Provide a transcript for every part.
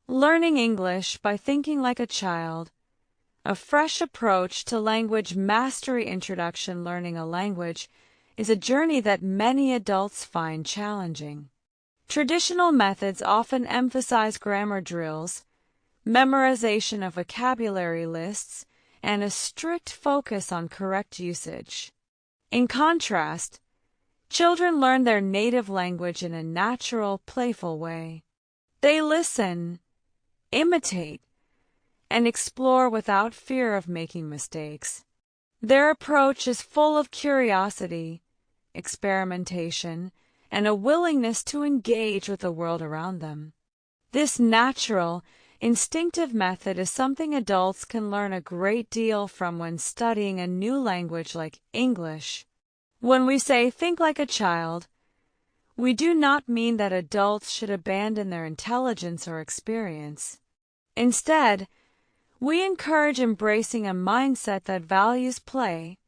Learning English by Thinking Like a Child, a fresh approach to language mastery. Introduction. Learning a language is a journey that many adults find challenging. Traditional methods often emphasize grammar drills, memorization of vocabulary lists, and a strict focus on correct usage. In contrast, children learn their native language in a natural, playful way. They listen, imitate, and explore without fear of making mistakes. Their approach is full of curiosity, experimentation, and a willingness to engage with the world around them. This natural, instinctive method is something adults can learn a great deal from when studying a new language like English. When we say think like a child, we do not mean that adults should abandon their intelligence or experience. Instead, we encourage embracing a mindset that values play,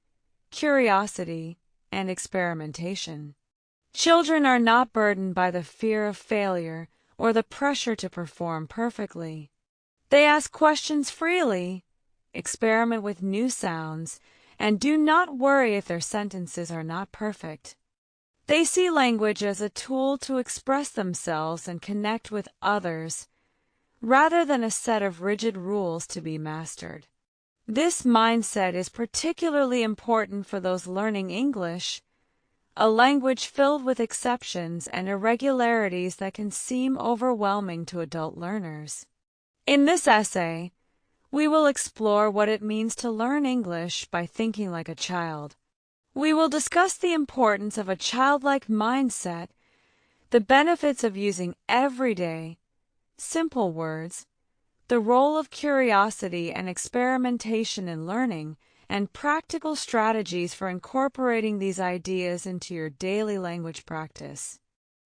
curiosity, and experimentation. Children are not burdened by the fear of failure or the pressure to perform perfectly. They ask questions freely, experiment with new sounds, and do not worry if their sentences are not perfect. They see language as a tool to express themselves and connect with others, rather than a set of rigid rules to be mastered. This mindset is particularly important for those learning English, a language filled with exceptions and irregularities that can seem overwhelming to adult learners. In this essay, we will explore what it means to learn English by thinking like a child. We will discuss the importance of a childlike mindset, the benefits of using everyday, simple words, the role of curiosity and experimentation in learning, and practical strategies for incorporating these ideas into your daily language practice.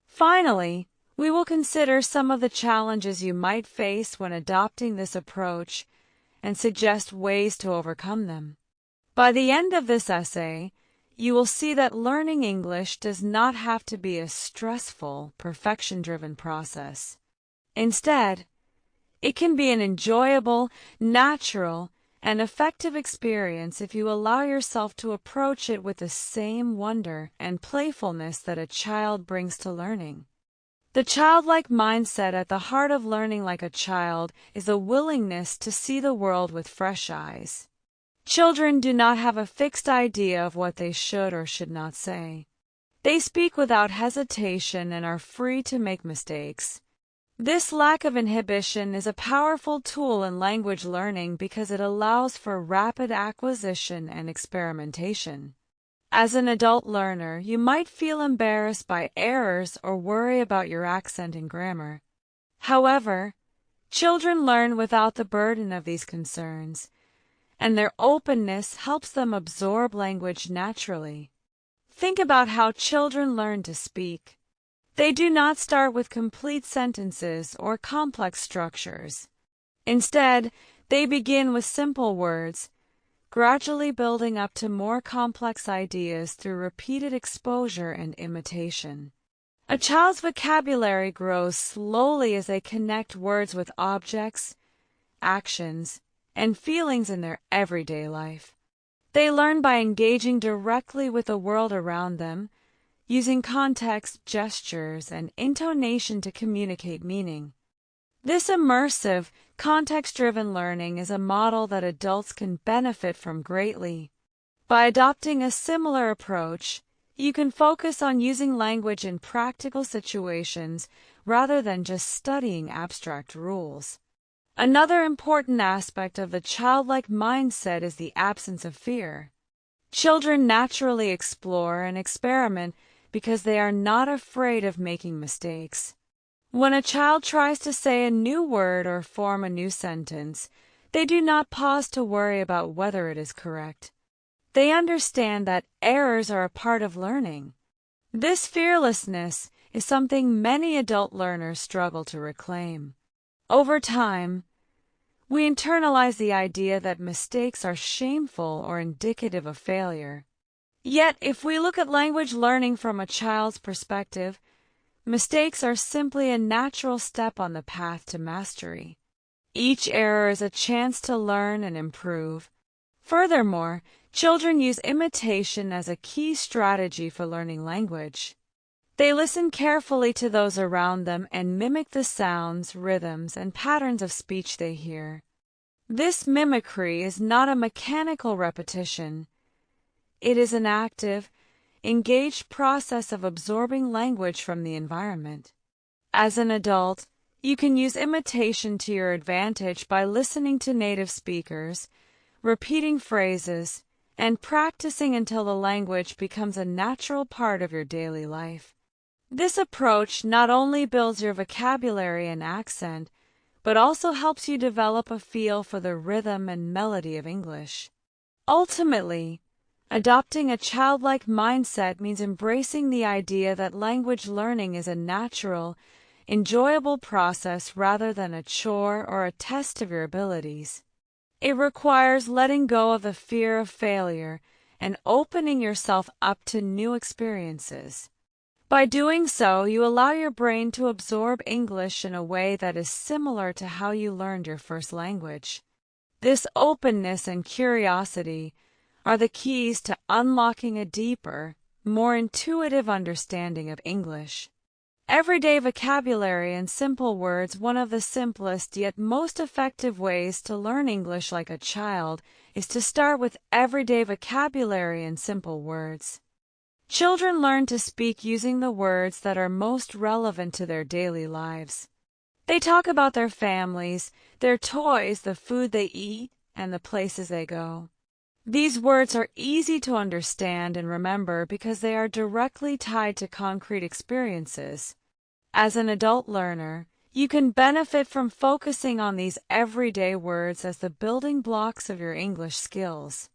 Finally, we will consider some of the challenges you might face when adopting this approach and suggest ways to overcome them. By the end of this essay, you will see that learning English does not have to be a stressful, perfection-driven process. Instead, it can be an enjoyable, natural, and effective experience if you allow yourself to approach it with the same wonder and playfulness that a child brings to learning. The childlike mindset at the heart of learning like a child is a willingness to see the world with fresh eyes. Children do not have a fixed idea of what they should or should not say. They speak without hesitation and are free to make mistakes. This lack of inhibition is a powerful tool in language learning because it allows for rapid acquisition and experimentation. As an adult learner, you might feel embarrassed by errors or worry about your accent and grammar. However, children learn without the burden of these concerns, and their openness helps them absorb language naturally. Think about how children learn to speak. They do not start with complete sentences or complex structures. Instead, they begin with simple words, gradually building up to more complex ideas through repeated exposure and imitation. A child's vocabulary grows slowly as they connect words with objects, actions, and feelings in their everyday life. They learn by engaging directly with the world around them, using context, gestures, and intonation to communicate meaning. This immersive, context-driven learning is a model that adults can benefit from greatly. By adopting a similar approach, you can focus on using language in practical situations rather than just studying abstract rules. Another important aspect of the childlike mindset is the absence of fear. Children naturally explore and experiment because they are not afraid of making mistakes. When a child tries to say a new word or form a new sentence, they do not pause to worry about whether it is correct. They understand that errors are a part of learning. This fearlessness is something many adult learners struggle to reclaim. Over time, we internalize the idea that mistakes are shameful or indicative of failure. Yet, if we look at language learning from a child's perspective, Mistakes are simply a natural step on the path to mastery. Each error is a chance to learn and improve. Furthermore, children use imitation as a key strategy for learning language. They listen carefully to those around them and mimic the sounds, rhythms, and patterns of speech they hear. This mimicry is not a mechanical repetition. It is an active, engaged process of absorbing language from the environment. As an adult, you can use imitation to your advantage by listening to native speakers, repeating phrases, and practicing until the language becomes a natural part of your daily life. This approach not only builds your vocabulary and accent, but also helps you develop a feel for the rhythm and melody of English. Ultimately, adopting a childlike mindset means embracing the idea that language learning is a natural, enjoyable process rather than a chore or a test of your abilities. It requires letting go of the fear of failure and opening yourself up to new experiences. By doing so, you allow your brain to absorb English in a way that is similar to how you learned your first language. This openness and curiosity are the keys to unlocking a deeper, more intuitive understanding of English. Everyday vocabulary and simple words. One of the simplest yet most effective ways to learn English like a child is to start with everyday vocabulary and simple words. Children learn to speak using the words that are most relevant to their daily lives. They talk about their families, their toys, the food they eat, and the places they go. These words are easy to understand and remember because they are directly tied to concrete experiences. As an adult learner, you can benefit from focusing on these everyday words as the building blocks of your English skills.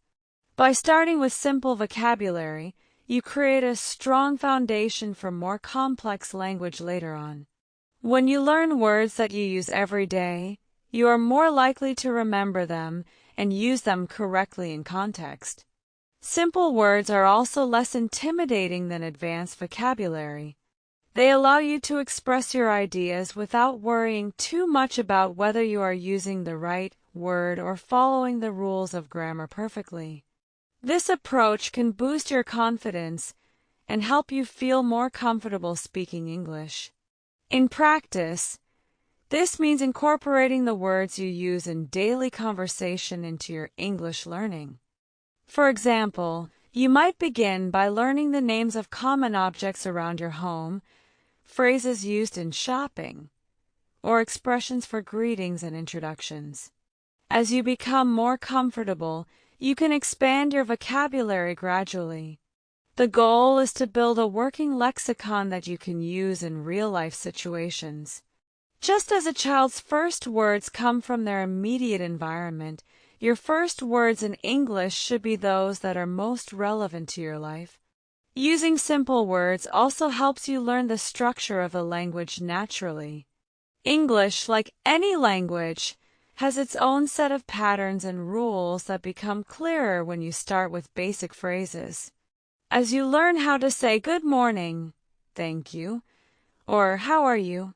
By starting with simple vocabulary, you create a strong foundation for more complex language later on. When you learn words that you use every day, you are more likely to remember them and use them correctly in context. Simple words are also less intimidating than advanced vocabulary. They allow you to express your ideas without worrying too much about whether you are using the right word or following the rules of grammar perfectly. This approach can boost your confidence and help you feel more comfortable speaking English. In practice, this means incorporating the words you use in daily conversation into your English learning. For example, you might begin by learning the names of common objects around your home, phrases used in shopping, or expressions for greetings and introductions. As you become more comfortable, you can expand your vocabulary gradually. The goal is to build a working lexicon that you can use in real-life situations. Just as a child's first words come from their immediate environment, your first words in English should be those that are most relevant to your life. Using simple words also helps you learn the structure of the language naturally. English, like any language, has its own set of patterns and rules that become clearer when you start with basic phrases. As you learn how to say good morning, thank you, or how are you,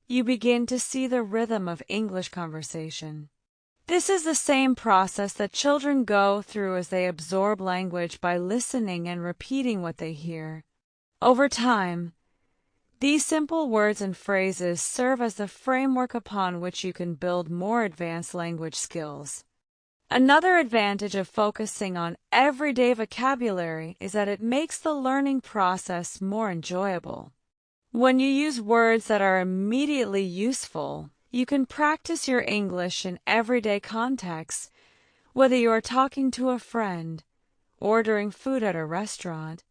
you begin to see the rhythm of English conversation. This is the same process that children go through as they absorb language by listening and repeating what they hear. Over time, these simple words and phrases serve as the framework upon which you can build more advanced language skills. Another advantage of focusing on everyday vocabulary is that it makes the learning process more enjoyable. When you use words that are immediately useful, you can practice your English in everyday contexts, whether you are talking to a friend, ordering food at a restaurant,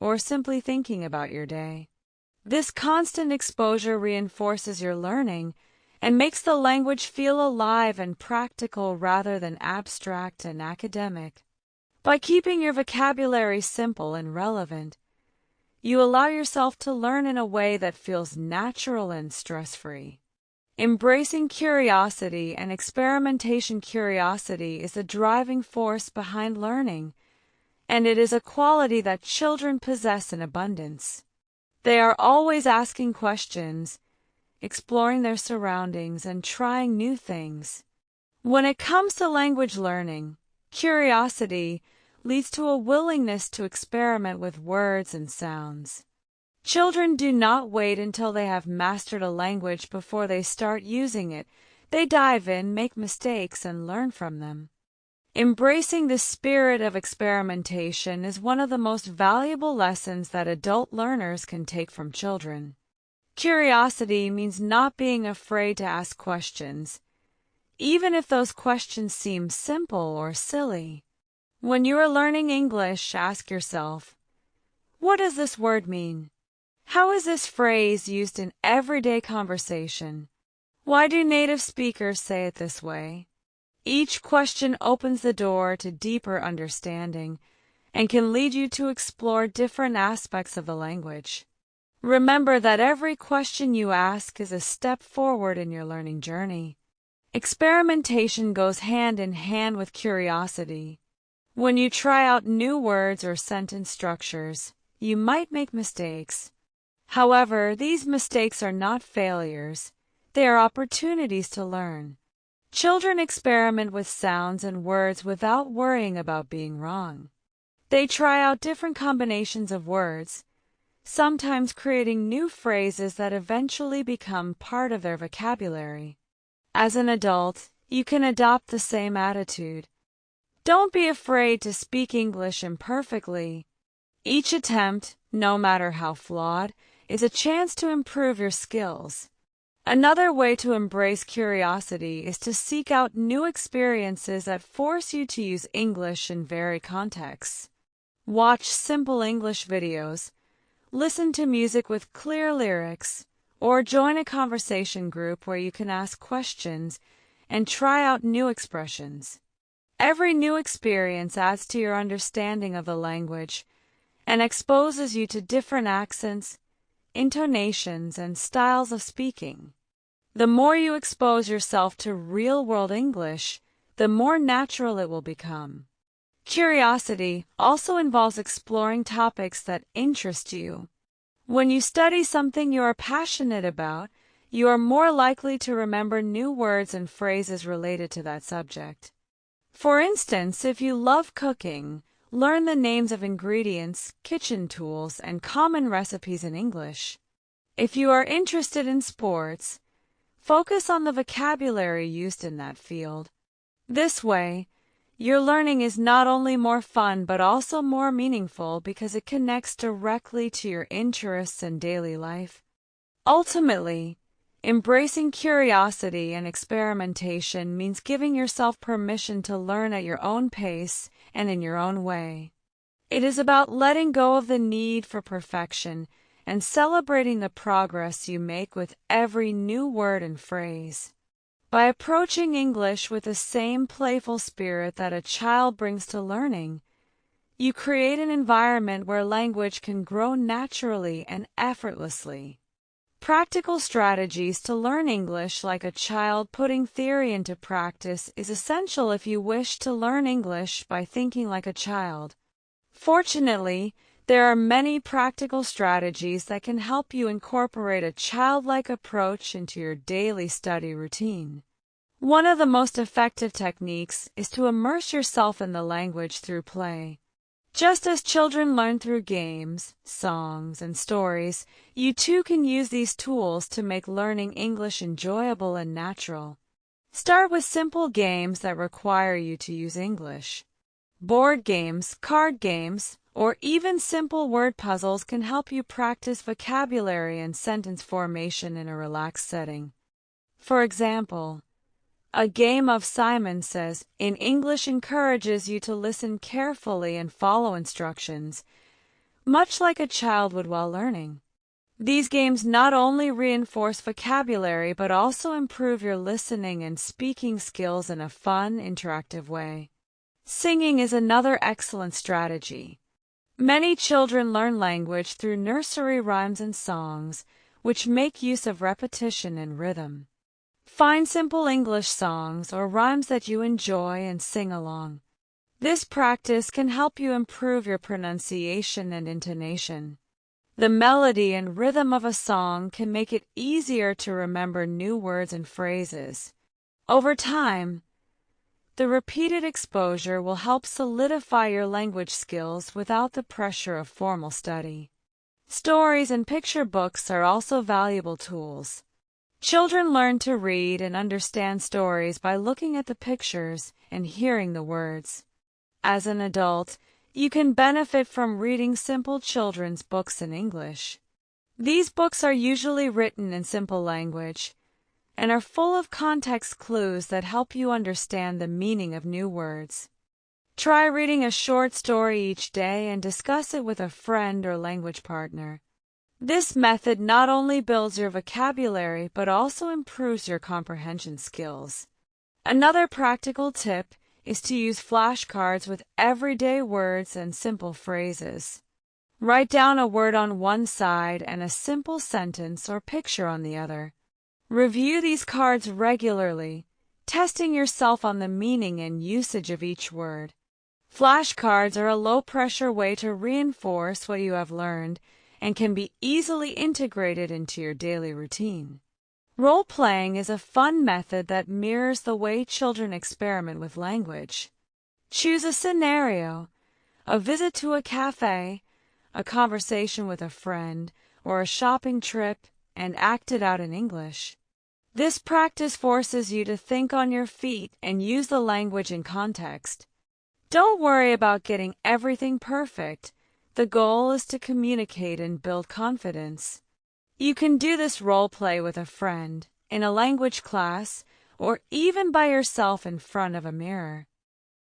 or simply thinking about your day. This constant exposure reinforces your learning and makes the language feel alive and practical rather than abstract and academic. By keeping your vocabulary simple and relevant, you allow yourself to learn in a way that feels natural and stress-free. Embracing curiosity and experimentation. Curiosity is the driving force behind learning, and it is a quality that children possess in abundance. They are always asking questions, exploring their surroundings, and trying new things. When it comes to language learning, curiosity leads to a willingness to experiment with words and sounds. Children do not wait until they have mastered a language before they start using it. They dive in, make mistakes, and learn from them. Embracing the spirit of experimentation is one of the most valuable lessons that adult learners can take from children. Curiosity means not being afraid to ask questions, even if those questions seem simple or silly. When you are learning English, ask yourself, what does this word mean? How is this phrase used in everyday conversation? Why do native speakers say it this way? Each question opens the door to deeper understanding and can lead you to explore different aspects of the language. Remember that every question you ask is a step forward in your learning journey. Experimentation goes hand in hand with curiosity. When you try out new words or sentence structures, you might make mistakes. However, these mistakes are not failures. They are opportunities to learn. Children experiment with sounds and words without worrying about being wrong. They try out different combinations of words, sometimes creating new phrases that eventually become part of their vocabulary. As an adult, you can adopt the same attitude. Don't be afraid to speak English imperfectly. Each attempt, no matter how flawed, is a chance to improve your skills. Another way to embrace curiosity is to seek out new experiences that force you to use English in varied contexts. Watch simple English videos, listen to music with clear lyrics, or join a conversation group where you can ask questions and try out new expressions. Every new experience adds to your understanding of the language and exposes you to different accents, intonations, and styles of speaking. The more you expose yourself to real-world English, the more natural it will become. Curiosity also involves exploring topics that interest you. When you study something you are passionate about, you are more likely to remember new words and phrases related to that subject. For instance, if you love cooking, learn the names of ingredients, kitchen tools, and common recipes in English. If you are interested in sports, focus on the vocabulary used in that field. This way, your learning is not only more fun but also more meaningful because it connects directly to your interests and daily life. Ultimately, embracing curiosity and experimentation means giving yourself permission to learn at your own pace and in your own way. It is about letting go of the need for perfection and celebrating the progress you make with every new word and phrase. By approaching English with the same playful spirit that a child brings to learning, you create an environment where language can grow naturally and effortlessly. Practical strategies to learn English like a child putting theory into practice is essential if you wish to learn English by thinking like a child. Fortunately, there are many practical strategies that can help you incorporate a childlike approach into your daily study routine. One of the most effective techniques is to immerse yourself in the language through play. Just as children learn through games, songs, and stories, you too can use these tools to make learning English enjoyable and natural. Start with simple games that require you to use English. Board games, card games, or even simple word puzzles can help you practice vocabulary and sentence formation in a relaxed setting. For example, a game of Simon Says in English encourages you to listen carefully and follow instructions, much like a child would while learning. These games not only reinforce vocabulary but also improve your listening and speaking skills in a fun, interactive way. Singing is another excellent strategy. Many children learn language through nursery rhymes and songs, which make use of repetition and rhythm. Find simple English songs or rhymes that you enjoy and sing along. This practice can help you improve your pronunciation and intonation. The melody and rhythm of a song can make it easier to remember new words and phrases. Over time, the repeated exposure will help solidify your language skills without the pressure of formal study. Stories and picture books are also valuable tools. Children learn to read and understand stories by looking at the pictures and hearing the words. As an adult, you can benefit from reading simple children's books in English. These books are usually written in simple language and are full of context clues that help you understand the meaning of new words. Try reading a short story each day and discuss it with a friend or language partner. This method not only builds your vocabulary but also improves your comprehension skills. Another practical tip is to use flashcards with everyday words and simple phrases. Write down a word on one side and a simple sentence or picture on the other. Review these cards regularly, testing yourself on the meaning and usage of each word. Flashcards are a low-pressure way to reinforce what you have learned and can be easily integrated into your daily routine. Role-playing is a fun method that mirrors the way children experiment with language. Choose a scenario, a visit to a cafe, a conversation with a friend, or a shopping trip, and act it out in English. This practice forces you to think on your feet and use the language in context. Don't worry about getting everything perfect. The goal is to communicate and build confidence. You can do this role play with a friend, in a language class, or even by yourself in front of a mirror.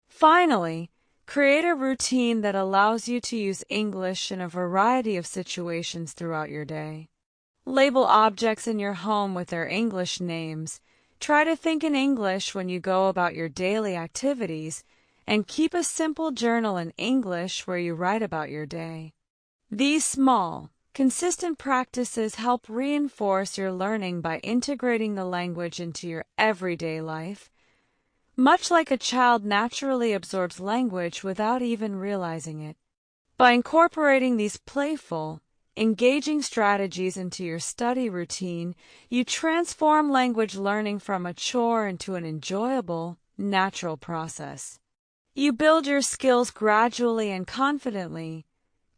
Finally, create a routine that allows you to use English in a variety of situations throughout your day. Label objects in your home with their English names. Try to think in English when you go about your daily activities, and keep a simple journal in English where you write about your day. These small, consistent practices help reinforce your learning by integrating the language into your everyday life, much like a child naturally absorbs language without even realizing it. By incorporating these playful, engaging strategies into your study routine, you transform language learning from a chore into an enjoyable, natural process. You build your skills gradually and confidently,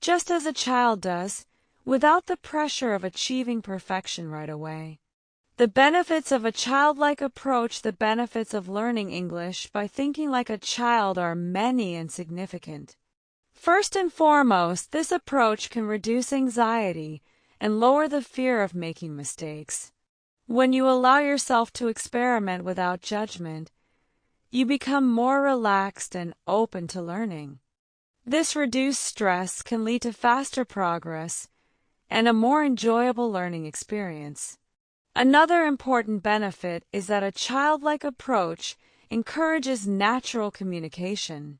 just as a child does, without the pressure of achieving perfection right away. The benefits of a childlike approach, the benefits of learning English by thinking like a child, are many and significant. First and foremost, this approach can reduce anxiety and lower the fear of making mistakes. When you allow yourself to experiment without judgment, you become more relaxed and open to learning. This reduced stress can lead to faster progress and a more enjoyable learning experience. Another important benefit is that a childlike approach encourages natural communication.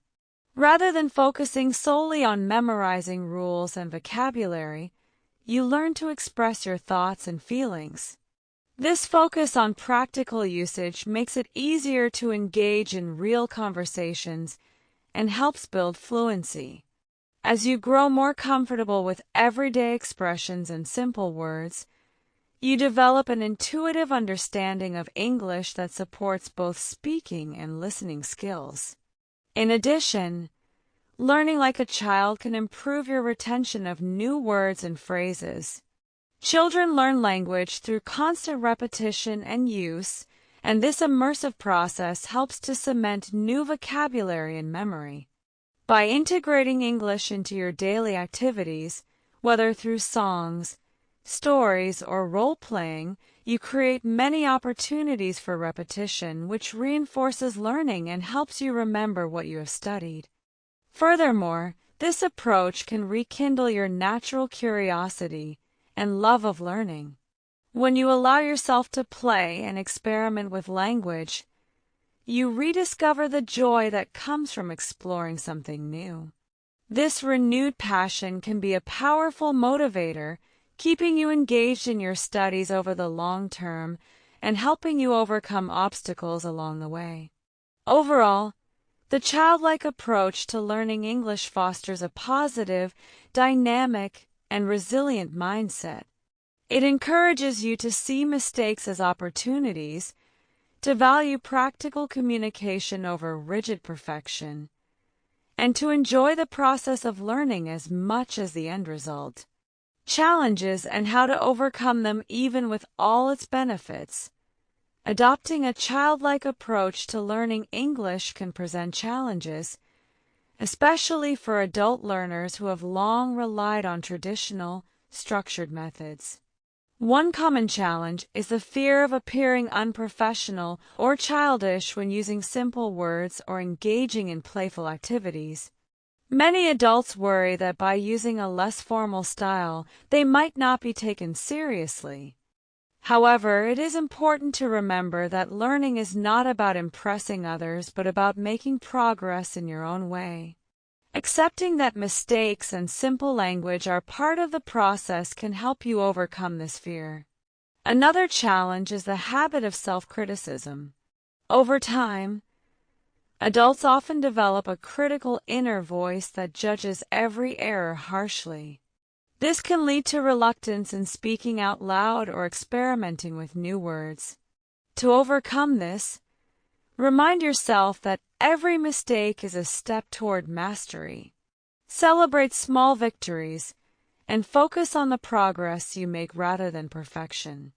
Rather than focusing solely on memorizing rules and vocabulary, you learn to express your thoughts and feelings. This focus on practical usage makes it easier to engage in real conversations and helps build fluency. As you grow more comfortable with everyday expressions and simple words, you develop an intuitive understanding of English that supports both speaking and listening skills. In addition, learning like a child can improve your retention of new words and phrases. Children learn language through constant repetition and use, and this immersive process helps to cement new vocabulary in memory. By integrating English into your daily activities, whether through songs, stories, or role-playing, you create many opportunities for repetition, which reinforces learning and helps you remember what you have studied. Furthermore, this approach can rekindle your natural curiosity and love of learning. When you allow yourself to play and experiment with language, you rediscover the joy that comes from exploring something new. This renewed passion can be a powerful motivator, keeping you engaged in your studies over the long term and helping you overcome obstacles along the way. Overall, the childlike approach to learning English fosters a positive, dynamic, and resilient mindset. It encourages you to see mistakes as opportunities, to value practical communication over rigid perfection, and to enjoy the process of learning as much as the end result. Challenges and how to overcome them even with all its benefits. Adopting a childlike approach to learning English can present challenges, especially for adult learners who have long relied on traditional, structured methods. One common challenge is the fear of appearing unprofessional or childish when using simple words or engaging in playful activities. Many adults worry that by using a less formal style, they might not be taken seriously. However, it is important to remember that learning is not about impressing others but about making progress in your own way. Accepting that mistakes and simple language are part of the process can help you overcome this fear. Another challenge is the habit of self-criticism. Over time, adults often develop a critical inner voice that judges every error harshly. This can lead to reluctance in speaking out loud or experimenting with new words. To overcome this, remind yourself that every mistake is a step toward mastery. Celebrate small victories and focus on the progress you make rather than perfection.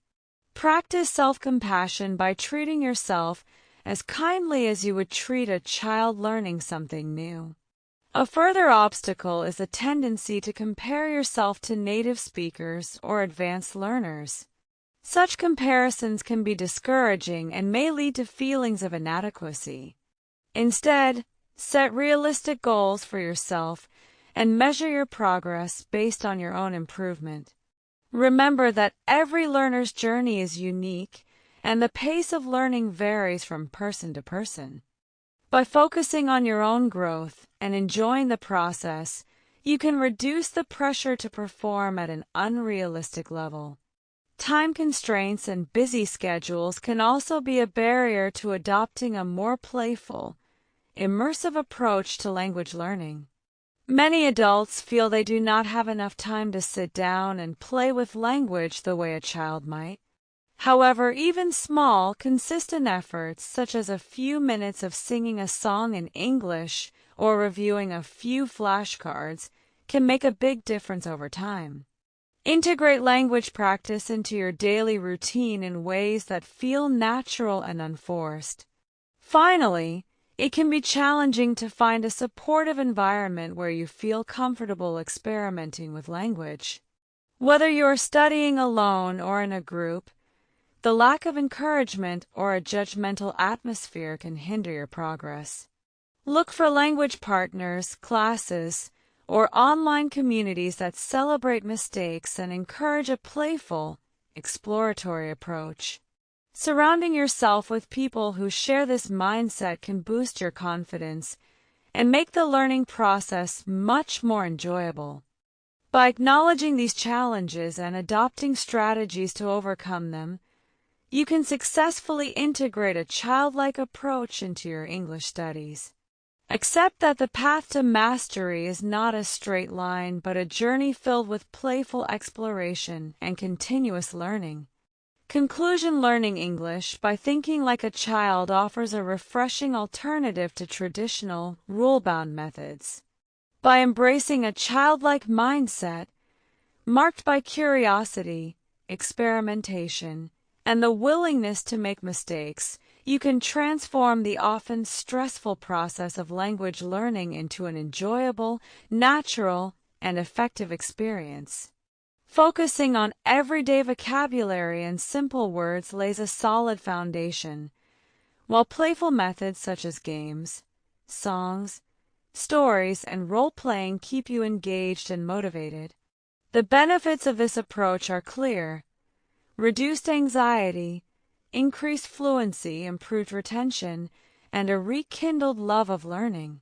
Practice self-compassion by treating yourself as kindly as you would treat a child learning something new. A further obstacle is the tendency to compare yourself to native speakers or advanced learners. Such comparisons can be discouraging and may lead to feelings of inadequacy. Instead, set realistic goals for yourself and measure your progress based on your own improvement. Remember that every learner's journey is unique, and the pace of learning varies from person to person. By focusing on your own growth and enjoying the process, you can reduce the pressure to perform at an unrealistic level. Time constraints and busy schedules can also be a barrier to adopting a more playful, immersive approach to language learning. Many adults feel they do not have enough time to sit down and play with language the way a child might. However, even small, consistent efforts, such as a few minutes of singing a song in English or reviewing a few flashcards, can make a big difference over time. Integrate language practice into your daily routine in ways that feel natural and unforced. Finally, it can be challenging to find a supportive environment where you feel comfortable experimenting with language. Whether you are studying alone or in a group, the lack of encouragement or a judgmental atmosphere can hinder your progress. Look for language partners, classes, or online communities that celebrate mistakes and encourage a playful, exploratory approach. Surrounding yourself with people who share this mindset can boost your confidence and make the learning process much more enjoyable. By acknowledging these challenges and adopting strategies to overcome them, you can successfully integrate a childlike approach into your English studies. Accept that the path to mastery is not a straight line, but a journey filled with playful exploration and continuous learning. Conclusion: learning English by thinking like a child offers a refreshing alternative to traditional, rule-bound methods. By embracing a childlike mindset, marked by curiosity, experimentation, and the willingness to make mistakes, you can transform the often stressful process of language learning into an enjoyable, natural, and effective experience. Focusing on everyday vocabulary and simple words lays a solid foundation, while playful methods such as games, songs, stories, and role-playing keep you engaged and motivated. The benefits of this approach are clear: reduced anxiety, increased fluency, improved retention, and a rekindled love of learning.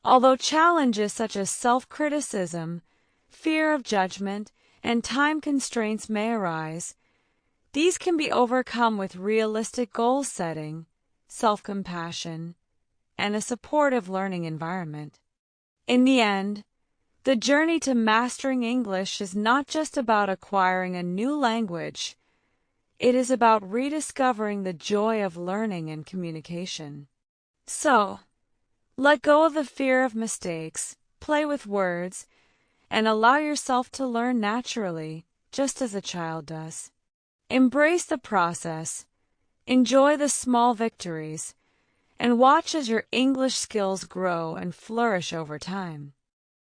Although challenges such as self-criticism, fear of judgment, and time constraints may arise, these can be overcome with realistic goal setting, self-compassion, and a supportive learning environment. In the end, The journey to mastering English is not just about acquiring a new language. It is about rediscovering the joy of learning and communication. So, let go of the fear of mistakes, play with words, and allow yourself to learn naturally, just as a child does. Embrace the process, enjoy the small victories, and watch as your English skills grow and flourish over time.